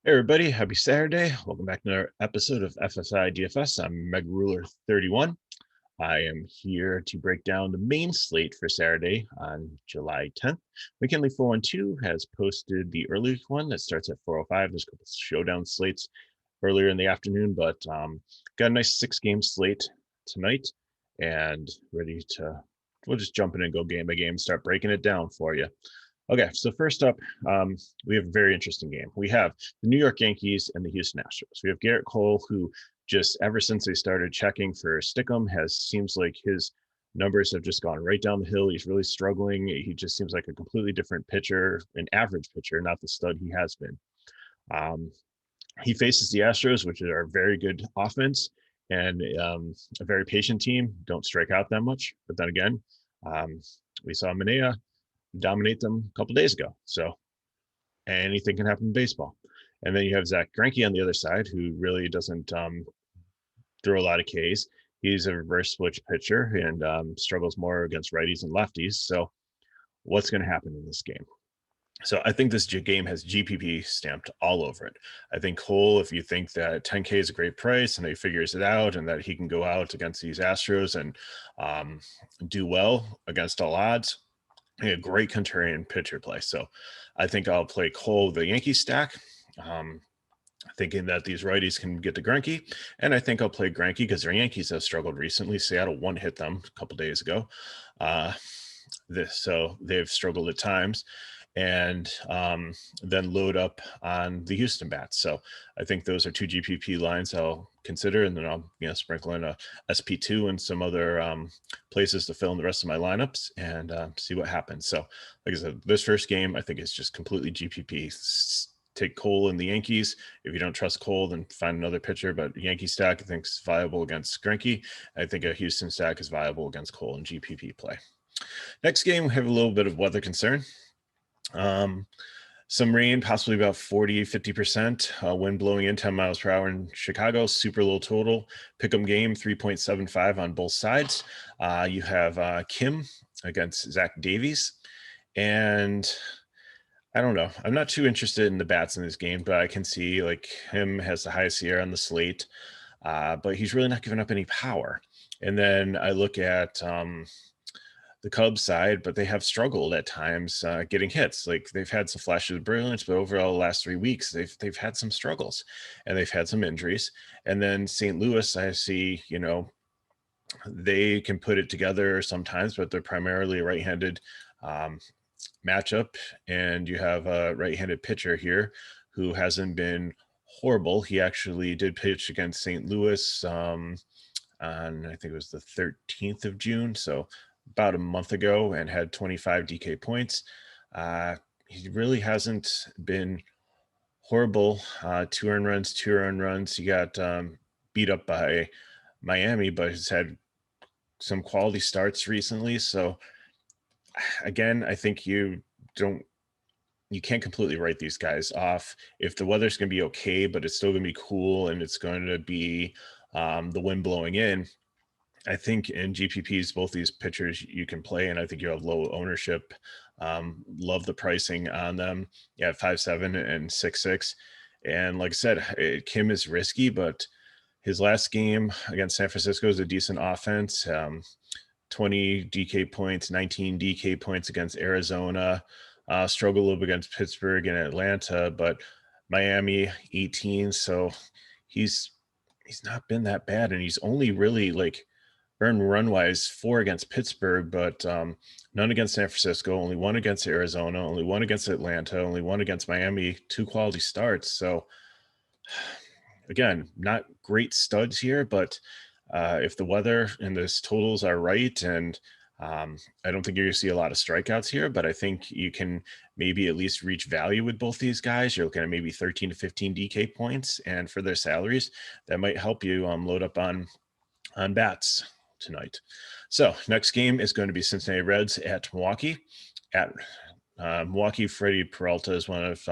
Hey everybody, happy Saturday. Welcome back to another episode of FSI DFS. I'm Meg Ruler 31. I am here to break down the main slate for Saturday on July 10th. McKinley 412 has posted the early one that starts at 4:05. There's a couple showdown slates earlier in the afternoon, but got a nice 6-game slate tonight and we'll just jump in and go game by game, start breaking it down for you. Okay, so first up, we have a very interesting game. We have the New York Yankees and the Houston Astros. We have Garrett Cole, who just ever since they started checking for Stickum, seems like his numbers have just gone right down the hill. He's really struggling. He just seems like a completely different pitcher, an average pitcher, not the stud he has been. He faces the Astros, which are a very good offense and a very patient team. Don't strike out that much, but then again, we saw Manaea dominate them a couple days ago. So anything can happen in baseball. And then you have Zach Greinke on the other side, who really doesn't throw a lot of Ks. He's a reverse switch pitcher and struggles more against righties and lefties. So what's going to happen in this game? So I think this game has GPP stamped all over it. I think Cole, if you think that 10K is a great price and he figures it out and that he can go out against these Astros and do well against all odds, a great contrarian pitcher play. So I think I'll play Cole, the Yankee stack, thinking that these righties can get to Greinke. And I think I'll play Greinke because their Yankees have struggled recently. Seattle one hit them a couple days ago. So they've struggled at times. And then load up on the Houston bats. So I think those are two GPP lines I'll consider, and then I'll sprinkle in a SP2 and some other places to fill in the rest of my lineups and see what happens. So like I said, this first game I think is just completely GPP. Take Cole and the Yankees. If you don't trust Cole, then find another pitcher. But Yankee stack I think is viable against Greinke. I think a Houston stack is viable against Cole in GPP play. Next game, we have a little bit of weather concern. Some rain, possibly about 40-50%, wind blowing in 10 miles per hour in Chicago, super low total. Pick'em game 3.75 on both sides. You have Kim against Zach Davies, and I don't know, I'm not too interested in the bats in this game, but I can see like him has the highest ERA on the slate, but he's really not giving up any power. And then I look at the Cubs side, but they have struggled at times getting hits. Like they've had some flashes of brilliance, but overall the last 3 weeks they've had some struggles and they've had some injuries. And then St. Louis, I see, they can put it together sometimes, but they're primarily a right-handed matchup. And you have a right-handed pitcher here who hasn't been horrible. He actually did pitch against St. Louis on I think it was the 13th of June. So about a month ago and had 25 DK points. He really hasn't been horrible. 2 earned runs. He got beat up by Miami, but has had some quality starts recently. So again, I think you can't completely write these guys off. If the weather's going to be okay, but it's still going to be cool and it's going to be the wind blowing in, I think in GPPs, both these pitchers you can play, and I think you have low ownership. Love the pricing on them. Yeah, 5.7 and 6.6. And like I said, Kim is risky, but his last game against San Francisco is a decent offense. 20 DK points, 19 DK points against Arizona. Struggle a little bit against Pittsburgh and Atlanta, but Miami 18. So he's not been that bad, and he's only really like earned run-wise 4 against Pittsburgh, but none against San Francisco, only 1 against Arizona, only 1 against Atlanta, only 1 against Miami, 2 quality starts. So again, not great studs here, but if the weather and this totals are right, and I don't think you're going to see a lot of strikeouts here, but I think you can maybe at least reach value with both these guys. You're looking at maybe 13 to 15 DK points, and for their salaries, that might help you load up on bats tonight. So next game is going to be Cincinnati Reds at Milwaukee. At Milwaukee, Freddie Peralta is one of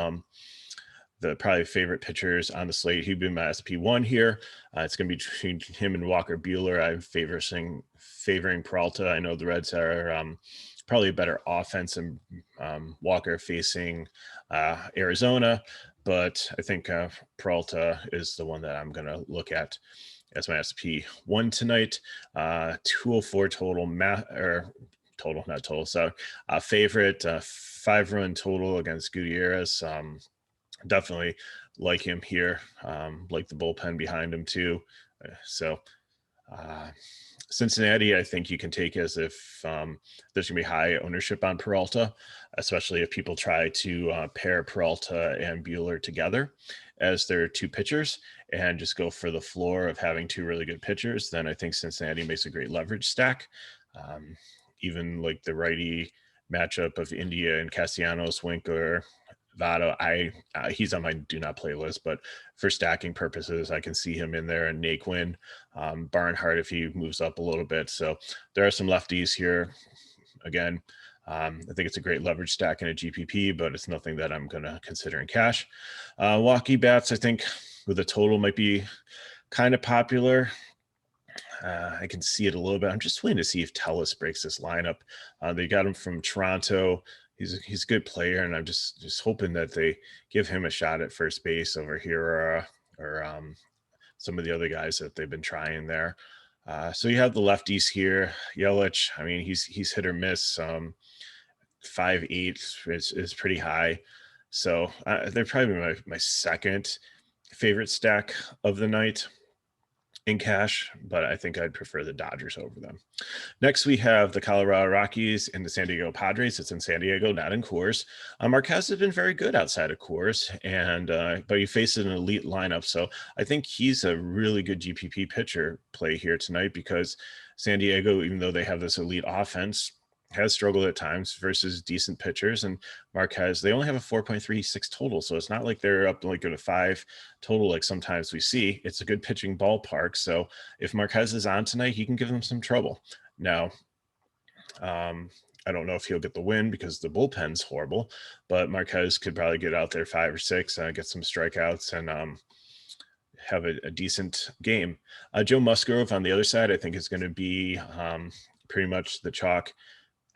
the probably favorite pitchers on the slate. He'd be my SP1 here. It's going to be between him and Walker Buehler. I'm favoring Peralta. I know the Reds are probably a better offense and Walker facing Arizona, but I think Peralta is the one that I'm going to look at as my SP1 tonight. 204 total, or total, not total. So favorite 5-run total against Gutierrez. Definitely like him here. Like the bullpen behind him too. So Cincinnati, I think you can take as if there's going to be high ownership on Peralta, especially if people try to pair Peralta and Buehler together as their two pitchers and just go for the floor of having two really good pitchers. Then I think Cincinnati makes a great leverage stack. Even like the righty matchup of India and Castellanos, Winkler, Votto, he's on my do not play list, but for stacking purposes, I can see him in there, and Naquin, Barnhart if he moves up a little bit. So there are some lefties here. Again, I think it's a great leverage stack in a GPP, but it's nothing that I'm going to consider in cash. Walkie bats, I think with a total might be kind of popular. I can see it a little bit. I'm just waiting to see if Tellis breaks this lineup. They got him from Toronto. He's a good player, and I'm just hoping that they give him a shot at first base over here, or some of the other guys that they've been trying there. So you have the lefties here. Yelich, I mean, he's hit or miss. 5.8 is pretty high. So they're probably my second favorite stack of the night in cash, but I think I'd prefer the Dodgers over them. Next, we have the Colorado Rockies and the San Diego Padres. It's in San Diego, not in Coors. Marquez has been very good outside of Coors, and but he faces an elite lineup. So I think he's a really good GPP pitcher play here tonight, because San Diego, even though they have this elite offense, has struggled at times versus decent pitchers. And Marquez, they only have a 4.36 total. So it's not like they're up like at a 5 total like sometimes we see. It's a good pitching ballpark. So if Marquez is on tonight, he can give them some trouble. Now, I don't know if he'll get the win because the bullpen's horrible, but Marquez could probably get out there 5 or 6, get some strikeouts, and have a decent game. Joe Musgrove on the other side, I think, is going to be pretty much the chalk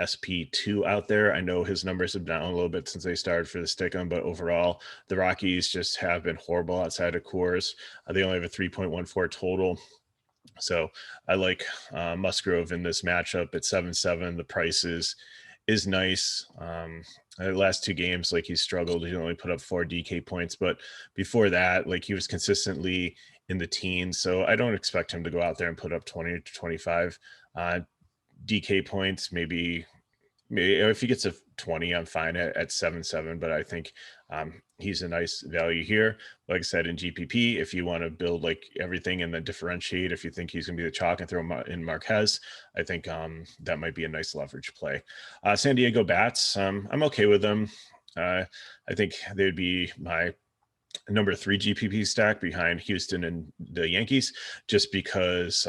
SP2 out there. I know his numbers have down a little bit since they started for the Stickum, but overall, the Rockies just have been horrible outside of Coors. They only have a 3.14 total. So I like Musgrove in this matchup at 7-7. The price is nice. The last 2 games, like, he struggled. He only put up 4 DK points, but before that, like, he was consistently in the teens. So I don't expect him to go out there and put up 20 to 25 DK points. Maybe if he gets a 20, I'm fine at 7-7, but I think he's a nice value here. Like I said, in GPP, if you want to build like everything and then differentiate, if you think he's going to be the chalk and throw him in Marquez, I think that might be a nice leverage play. San Diego bats, I'm okay with them. I think they would be my number 3 GPP stack behind Houston and the Yankees, just because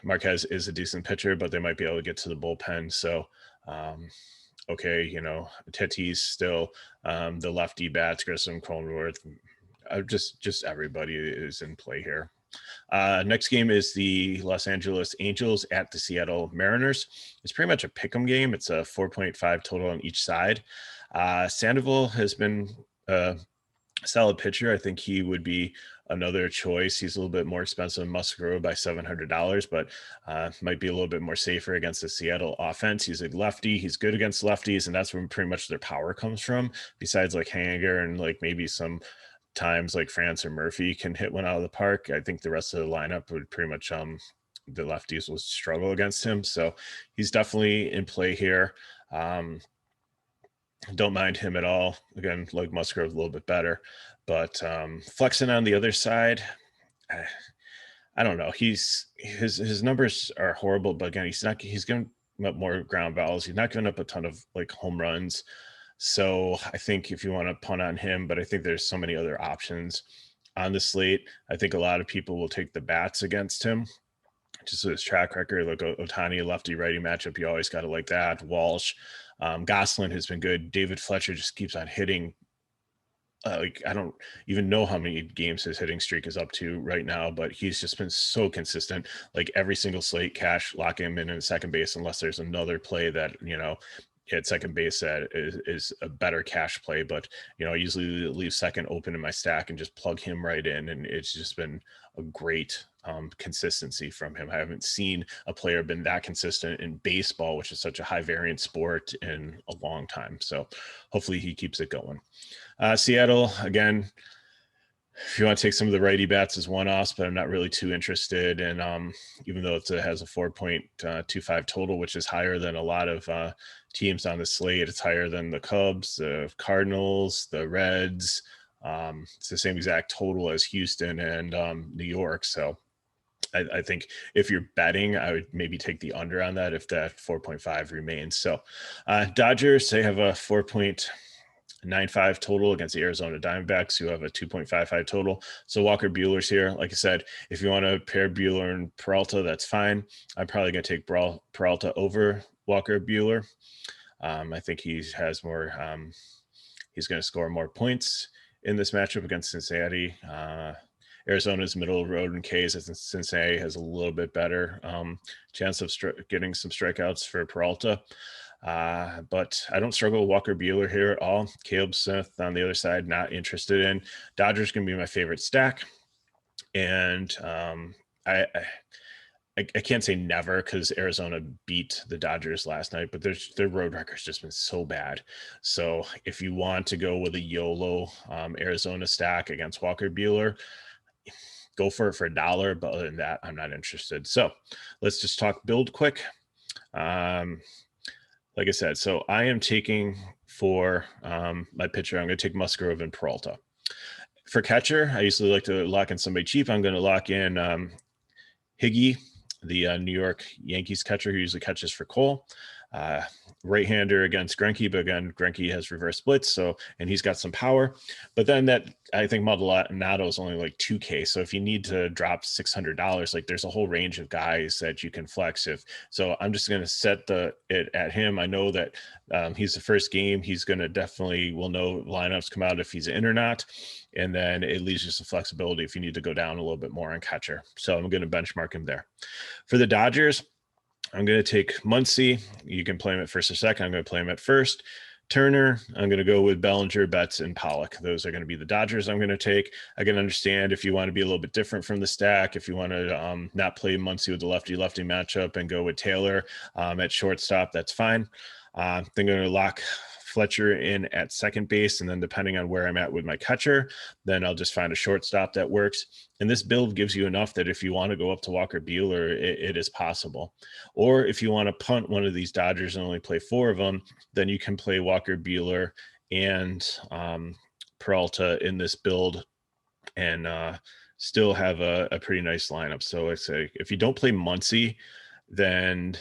Marquez is a decent pitcher, but they might be able to get to the bullpen. So, okay, Tatis still, the lefty bats, Grissom, Cronenworth, just everybody is in play here. Next game is the Los Angeles Angels at the Seattle Mariners. It's pretty much a pick'em game. It's a 4.5 total on each side. Sandoval has been a solid pitcher. I think he would be another choice. He's a little bit more expensive than Musgrove by $700, but might be a little bit more safer against the Seattle offense. He's a lefty. He's good against lefties, and that's where pretty much their power comes from. Besides like Hanger and like maybe some times like France or Murphy can hit one out of the park, I think the rest of the lineup would pretty much the lefties will struggle against him. So he's definitely in play here. Don't mind him at all. Again, like Musgrove a little bit better, but flexing on the other side, I don't know. His numbers are horrible, but again, he's giving up more ground balls. He's not giving up a ton of like home runs. So I think if you want to punt on him, but I think there's so many other options on the slate. I think a lot of people will take the bats against him. Just his track record, like Ohtani, lefty righty matchup, you always got to like that. Walsh, Gosselin has been good. David Fletcher just keeps on hitting like I don't even know how many games his hitting streak is up to right now, but he's just been so consistent. Like every single slate, cash lock him in second base unless there's another play that at second base that is a better cash play. But I usually leave second open in my stack and just plug him right in, and it's just been a great consistency from him. I haven't seen a player been that consistent in baseball, which is such a high variance sport, in a long time. So hopefully he keeps it going. Seattle, again, if you want to take some of the righty bats as one-offs, but I'm not really too interested in, even though it has a 4.25 total, which is higher than a lot of teams on the slate. It's higher than the Cubs, the Cardinals, the Reds. It's the same exact total as Houston and New York. So I think if you're betting, I would maybe take the under on that if that 4.5 remains. So Dodgers, they have a 4.95 total against the Arizona Diamondbacks, who have a 2.55 total. So Walker Buehler's here. Like I said, if you want to pair Buehler and Peralta, that's fine. I'm probably going to take Peralta over Walker Buehler. I think he has more. He's going to score more points in this matchup against Cincinnati. Arizona's middle of the road in Ks. Cincinnati has a little bit better chance of getting some strikeouts for Peralta. But I don't struggle with Walker Buehler here at all. Caleb Smith on the other side, not interested in. Dodgers going to be my favorite stack. And I can't say never because Arizona beat the Dodgers last night, but their road record's just been so bad. So if you want to go with a YOLO Arizona stack against Walker Buehler, go for it for $1. But other than that, I'm not interested. So let's just talk build quick. Like I said, so I am taking for my pitcher, I'm going to take Musgrove and Peralta. For catcher, I usually like to lock in somebody cheap. I'm going to lock in Higgy, the New York Yankees catcher who usually catches for Cole. Right-hander against Greinke, but again, Greinke has reverse splits, and he's got some power. But then I think Maldonado is only like 2K. So if you need to drop $600, like there's a whole range of guys that you can flex. So I'm just going to set it at him. I know that he's the first game. He's going to we'll know lineups come out if he's in or not. And then it leaves you some flexibility if you need to go down a little bit more on catcher. So I'm going to benchmark him there. For the Dodgers, I'm going to take Muncy. You can play him at first or second. I'm going to play him at first. Turner, I'm going to go with Bellinger, Betts, and Pollock. Those are going to be the Dodgers I'm going to take. I can understand if you want to be a little bit different from the stack, if you want to not play Muncy with the lefty-lefty matchup and go with Taylor at shortstop, that's fine. I'm going to lock Fletcher in at second base, and then depending on where I'm at with my catcher, then I'll just find a shortstop that works. And this build gives you enough that if you want to go up to Walker Buehler, it is possible. Or if you want to punt one of these Dodgers and only play 4 of them, then you can play Walker Buehler and Peralta in this build and still have a pretty nice lineup. So it's if you don't play Muncy, then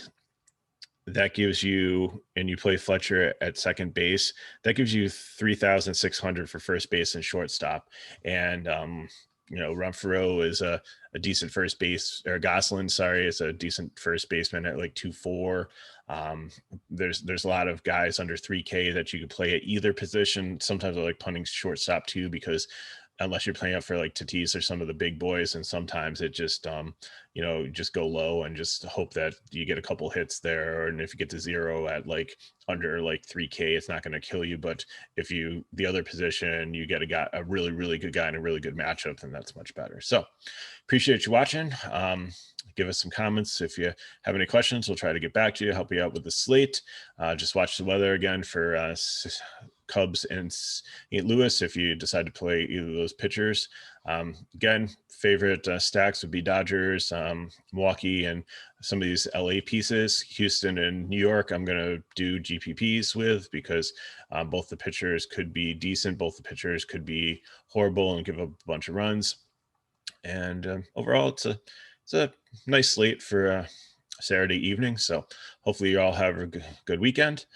that gives you, and you play Fletcher at second base, that gives you 3,600 for first base and shortstop. And, Renfroe is a decent first base, or Gosselin, sorry, is a decent first baseman at like 2.4. There's a lot of guys under 3K that you could play at either position. Sometimes I like punting shortstop too, because unless you're playing up for like Tatis or some of the big boys, and sometimes it just just go low and just hope that you get a couple hits there, and if you get to 0 at like under like 3K, it's not going to kill you. But if the other position, you get a really, really good guy in a really good matchup, then that's much better. So appreciate you watching. Give us some comments if you have any questions. We'll try to get back to you, help you out with the slate. Just watch the weather again for Cubs and St. Louis if you decide to play either of those pitchers. Again, favorite stacks would be Dodgers, Milwaukee, and some of these LA pieces. Houston and New York, I'm going to do GPPs with, because both the pitchers could be decent. Both the pitchers could be horrible and give up a bunch of runs. And overall, it's a nice slate for Saturday evening. So hopefully you all have a good weekend.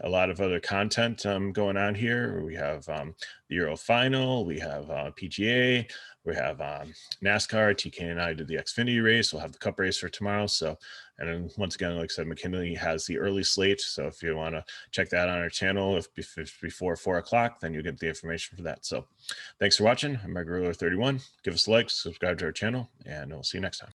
a lot of other content going on here. We have the Euro Final, we have PGA, we have NASCAR. TK and I did the Xfinity race. We'll have the Cup race for tomorrow. So, and then once again, like I said, McKinley has the early slate. So if you want to check that on our channel, if before 4 o'clock, then you get the information for that. So thanks for watching. I'm Mike 31. Give us a like, subscribe to our channel, and we'll see you next time.